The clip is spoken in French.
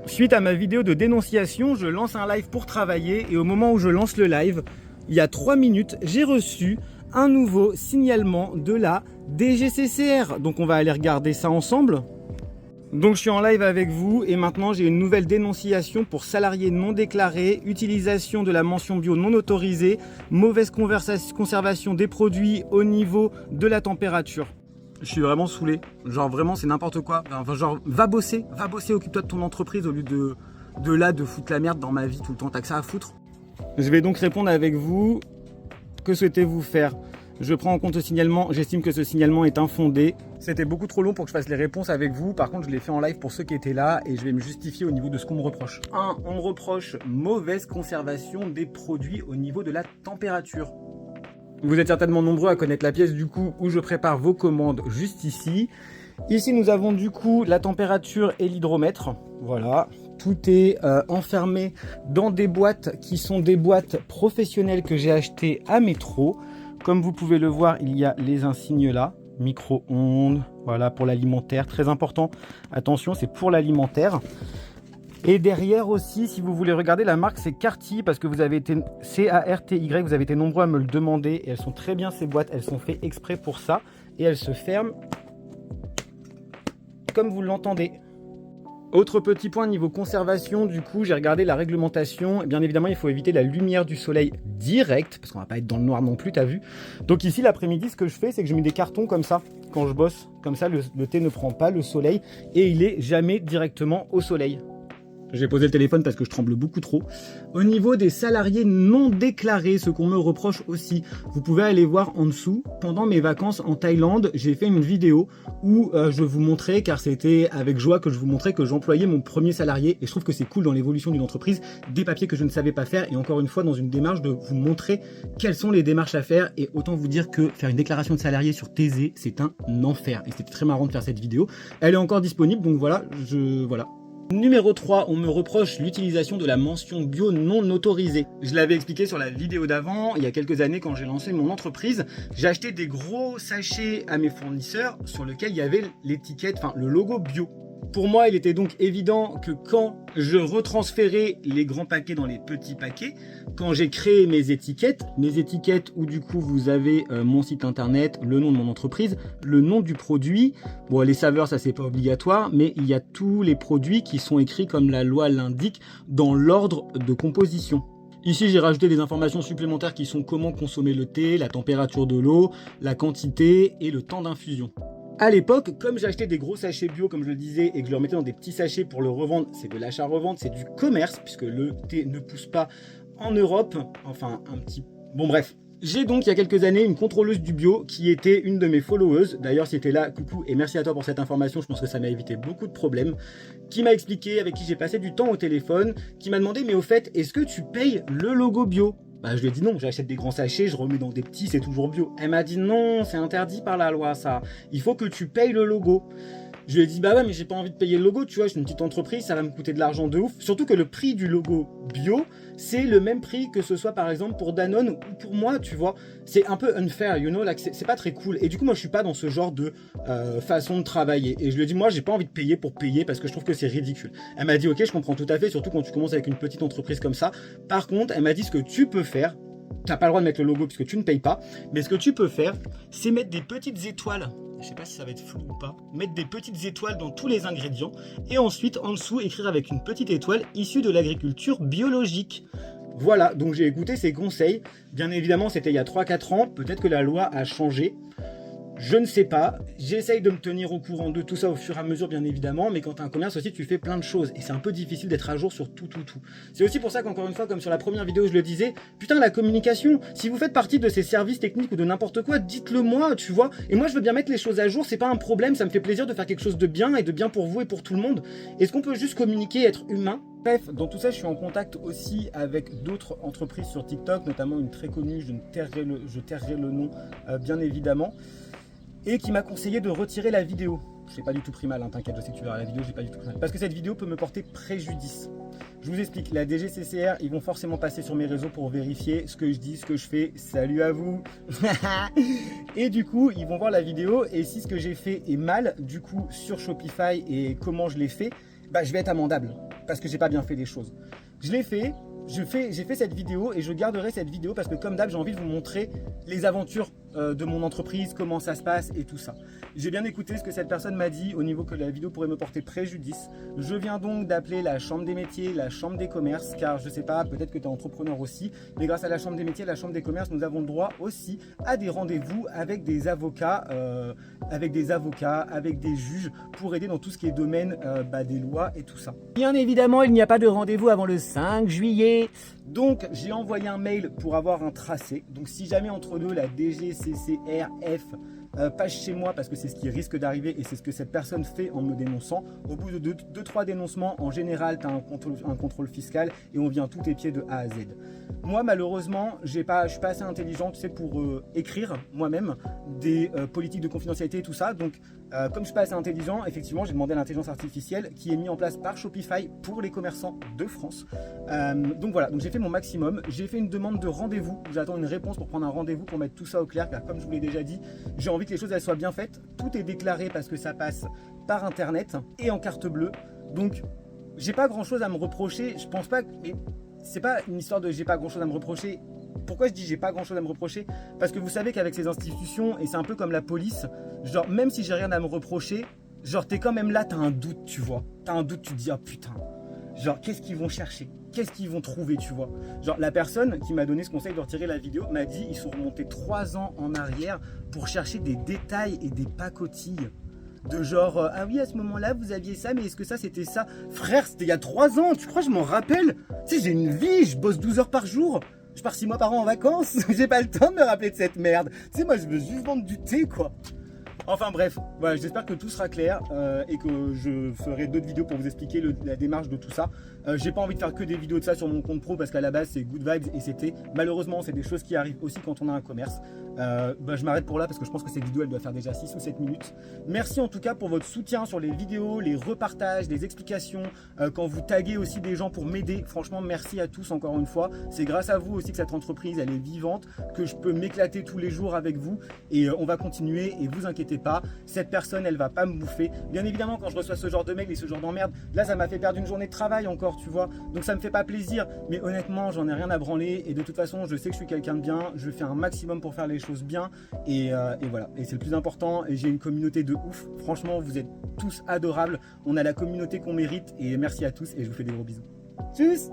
Suite à ma vidéo de dénonciation, je lance un live pour travailler et au moment où je lance le live, il y a 3 minutes, j'ai reçu un nouveau signalement de la DGCCR. Donc on va aller regarder ça ensemble. Donc je suis en live avec vous et maintenant j'ai une nouvelle dénonciation pour salariés non déclarés, utilisation de la mention bio non autorisée, mauvaise conservation des produits au niveau de la température. Je suis vraiment saoulé, genre vraiment c'est n'importe quoi, enfin, genre va bosser, occupe-toi de ton entreprise au lieu de foutre la merde dans ma vie tout le temps, t'as que ça à foutre. Je vais donc répondre avec vous, que souhaitez-vous faire? Je prends en compte ce signalement, j'estime que ce signalement est infondé. C'était beaucoup trop long pour que je fasse les réponses avec vous, par contre je l'ai fait en live pour ceux qui étaient là et je vais me justifier au niveau de ce qu'on me reproche. 1. On me reproche mauvaise conservation des produits au niveau de la température. Vous êtes certainement nombreux à connaître la pièce du coup où je prépare vos commandes juste ici. Ici nous avons du coup la température et l'hydromètre. Voilà, tout est enfermé dans des boîtes qui sont des boîtes professionnelles que j'ai achetées à Métro. Comme vous pouvez le voir, il y a les insignes là, micro-ondes, voilà pour l'alimentaire, très important. Attention, c'est pour l'alimentaire. Et derrière aussi, si vous voulez regarder, la marque c'est Carty parce que vous avez été C-A-R-T-Y, vous avez été nombreux à me le demander et elles sont très bien ces boîtes, elles sont faites exprès pour ça et elles se ferment comme vous l'entendez. Autre petit point niveau conservation, du coup j'ai regardé la réglementation, et bien évidemment il faut éviter la lumière du soleil directe parce qu'on va pas être dans le noir non plus, t'as vu. Donc ici l'après-midi ce que je fais c'est que je mets des cartons comme ça quand je bosse, comme ça le thé ne prend pas le soleil et il est jamais directement au soleil. J'ai posé le téléphone parce que je tremble beaucoup trop. Au niveau des salariés non déclarés, ce qu'on me reproche aussi, vous pouvez aller voir en dessous. Pendant mes vacances en Thaïlande, j'ai fait une vidéo où je vous montrais, car c'était avec joie que je vous montrais que j'employais mon premier salarié. Et je trouve que c'est cool dans l'évolution d'une entreprise, des papiers que je ne savais pas faire. Et encore une fois, dans une démarche de vous montrer quelles sont les démarches à faire. Et autant vous dire que faire une déclaration de salarié sur Thésée, c'est un enfer. Et c'était très marrant de faire cette vidéo. Elle est encore disponible, donc voilà, voilà. Numéro 3, on me reproche l'utilisation de la mention bio non autorisée. Je l'avais expliqué sur la vidéo d'avant, il y a quelques années quand j'ai lancé mon entreprise, j'ai acheté des gros sachets à mes fournisseurs sur lesquels il y avait l'étiquette, enfin le logo bio. Pour moi, il était donc évident que quand je retransférais les grands paquets dans les petits paquets, quand j'ai créé mes étiquettes où du coup vous avez mon site internet, le nom de mon entreprise, le nom du produit, bon les saveurs ça c'est pas obligatoire, mais il y a tous les produits qui sont écrits comme la loi l'indique dans l'ordre de composition. Ici, j'ai rajouté des informations supplémentaires qui sont comment consommer le thé, la température de l'eau, la quantité et le temps d'infusion. À l'époque, comme j'achetais des gros sachets bio, comme je le disais, et que je le remettais dans des petits sachets pour le revendre, c'est de l'achat-revente, c'est du commerce, puisque le thé ne pousse pas en Europe, enfin un petit... Bon bref. J'ai donc, il y a quelques années, une contrôleuse du bio qui était une de mes followers. D'ailleurs, si t'es là, coucou, et merci à toi pour cette information, je pense que ça m'a évité beaucoup de problèmes. Qui m'a expliqué, avec qui j'ai passé du temps au téléphone, qui m'a demandé, mais au fait, est-ce que tu payes le logo bio ? Bah, je lui ai dit non, j'achète des grands sachets, je remets dans des petits, c'est toujours bio. Elle m'a dit non, c'est interdit par la loi ça, il faut que tu payes le logo. Je lui ai dit bah ouais mais j'ai pas envie de payer le logo, tu vois, je suis une petite entreprise, ça va me coûter de l'argent de ouf. Surtout que le prix du logo bio, c'est le même prix que ce soit par exemple pour Danone ou pour moi, tu vois. C'est un peu unfair, you know, like, c'est pas très cool. Et du coup moi je suis pas dans ce genre de façon de travailler. Et je lui ai dit moi j'ai pas envie de payer pour payer parce que je trouve que c'est ridicule. Elle m'a dit ok je comprends tout à fait, surtout quand tu commences avec une petite entreprise comme ça. Par contre elle m'a dit ce que tu peux faire, t'as pas le droit de mettre le logo puisque tu ne payes pas, mais ce que tu peux faire c'est mettre des petites étoiles. Je sais pas si ça va être flou ou pas, mettre des petites étoiles dans tous les ingrédients et ensuite en dessous écrire avec une petite étoile issue de l'agriculture biologique. Voilà, donc j'ai écouté ces conseils. Bien évidemment, c'était il y a 3-4 ans, peut-être que la loi a changé. Je ne sais pas, j'essaye de me tenir au courant de tout ça au fur et à mesure bien évidemment, mais quand tu as un commerce aussi tu fais plein de choses et c'est un peu difficile d'être à jour sur tout. C'est aussi pour ça qu'encore une fois, comme sur la première vidéo je le disais, putain la communication, si vous faites partie de ces services techniques ou de n'importe quoi, dites-le moi, tu vois, et moi je veux bien mettre les choses à jour, c'est pas un problème, ça me fait plaisir de faire quelque chose de bien et de bien pour vous et pour tout le monde. Est-ce qu'on peut juste communiquer, être humain? Bref, dans tout ça, je suis en contact aussi avec d'autres entreprises sur TikTok, notamment une très connue, je tairai le nom bien évidemment, et qui m'a conseillé de retirer la vidéo. Je l'ai pas du tout pris mal, hein, t'inquiète, je sais que tu verras la vidéo, j'ai pas du tout pris mal. Parce que cette vidéo peut me porter préjudice. Je vous explique, la DGCCR, ils vont forcément passer sur mes réseaux pour vérifier ce que je dis, ce que je fais. Salut à vous. Et du coup, ils vont voir la vidéo et si ce que j'ai fait est mal, du coup, sur Shopify et comment je l'ai fait, bah, je vais être amendable. parce que j'ai pas bien fait les choses. Je l'ai fait, j'ai fait cette vidéo et je garderai cette vidéo parce que comme d'hab, j'ai envie de vous montrer les aventures de mon entreprise, comment ça se passe et tout ça. J'ai bien écouté ce que cette personne m'a dit au niveau que la vidéo pourrait me porter préjudice. Je viens donc d'appeler la Chambre des métiers, la Chambre des commerces, car je sais pas, peut-être que tu es entrepreneur aussi, mais grâce à la Chambre des métiers, la Chambre des commerces, nous avons le droit aussi à des rendez-vous avec des avocats, avec des juges pour aider dans tout ce qui est domaine des lois et tout ça. Bien évidemment, il n'y a pas de rendez-vous avant le 5 juillet. Donc, j'ai envoyé un mail pour avoir un tracé. Donc, si jamais entre deux, la DGCCRF passe chez moi, parce que c'est ce qui risque d'arriver et c'est ce que cette personne fait en me dénonçant. Au bout de 2-3 dénoncements, en général, tu as un contrôle fiscal et on vient tous tes pieds de A à Z. Moi, malheureusement, je suis pas assez intelligent, tu sais, pour écrire moi-même des politiques de confidentialité et tout ça. Donc, comme je suis pas assez intelligent, effectivement, j'ai demandé à l'intelligence artificielle qui est mise en place par Shopify pour les commerçants de France. Donc voilà, donc j'ai fait mon maximum. J'ai fait une demande de rendez-vous. J'attends une réponse pour prendre un rendez-vous pour mettre tout ça au clair, car comme je vous l'ai déjà dit, j'ai envie que les choses elles soient bien faites. Tout est déclaré parce que ça passe par internet et en carte bleue. Donc, j'ai pas grand-chose à me reprocher. Je pense pas que... C'est pas une histoire de j'ai pas grand chose à me reprocher. Pourquoi je dis j'ai pas grand chose à me reprocher? Parce que vous savez qu'avec ces institutions, et c'est un peu comme la police, genre même si j'ai rien à me reprocher, genre t'es quand même là, t'as un doute, tu vois. T'as un doute, tu te dis ah putain, genre qu'est-ce qu'ils vont chercher? Qu'est-ce qu'ils vont trouver, tu vois? Genre la personne qui m'a donné ce conseil de retirer la vidéo m'a dit ils sont remontés 3 ans en arrière pour chercher des détails et des pacotilles. De genre, ah oui, à ce moment-là, vous aviez ça, mais est-ce que ça, c'était ça? Frère, c'était il y a 3 ans, tu crois, je m'en rappelle? Tu sais, j'ai une vie, je bosse 12 heures par jour. Je pars 6 mois par an en vacances. J'ai pas le temps de me rappeler de cette merde. Tu sais, moi, je veux juste vendre du thé, quoi. Enfin bref, voilà, j'espère que tout sera clair et que je ferai d'autres vidéos pour vous expliquer la démarche de tout ça. J'ai pas envie de faire que des vidéos de ça sur mon compte pro parce qu'à la base c'est good vibes et c'était malheureusement c'est des choses qui arrivent aussi quand on a un commerce. Je m'arrête pour là parce que je pense que cette vidéo elle doit faire déjà 6 ou 7 minutes. Merci en tout cas pour votre soutien sur les vidéos, les repartages, les explications, quand vous taguez aussi des gens pour m'aider. Franchement merci à tous encore une fois. C'est grâce à vous aussi que cette entreprise elle est vivante, que je peux m'éclater tous les jours avec vous et on va continuer et vous inquiétez pas, cette personne elle va pas me bouffer. Bien évidemment quand je reçois ce genre de mail et ce genre d'emmerde, là ça m'a fait perdre une journée de travail encore, tu vois, donc ça me fait pas plaisir, mais honnêtement j'en ai rien à branler et de toute façon je sais que je suis quelqu'un de bien, je fais un maximum pour faire les choses bien et voilà, et c'est le plus important et j'ai une communauté de ouf, franchement vous êtes tous adorables, on a la communauté qu'on mérite et merci à tous et je vous fais des gros bisous. Tchuss.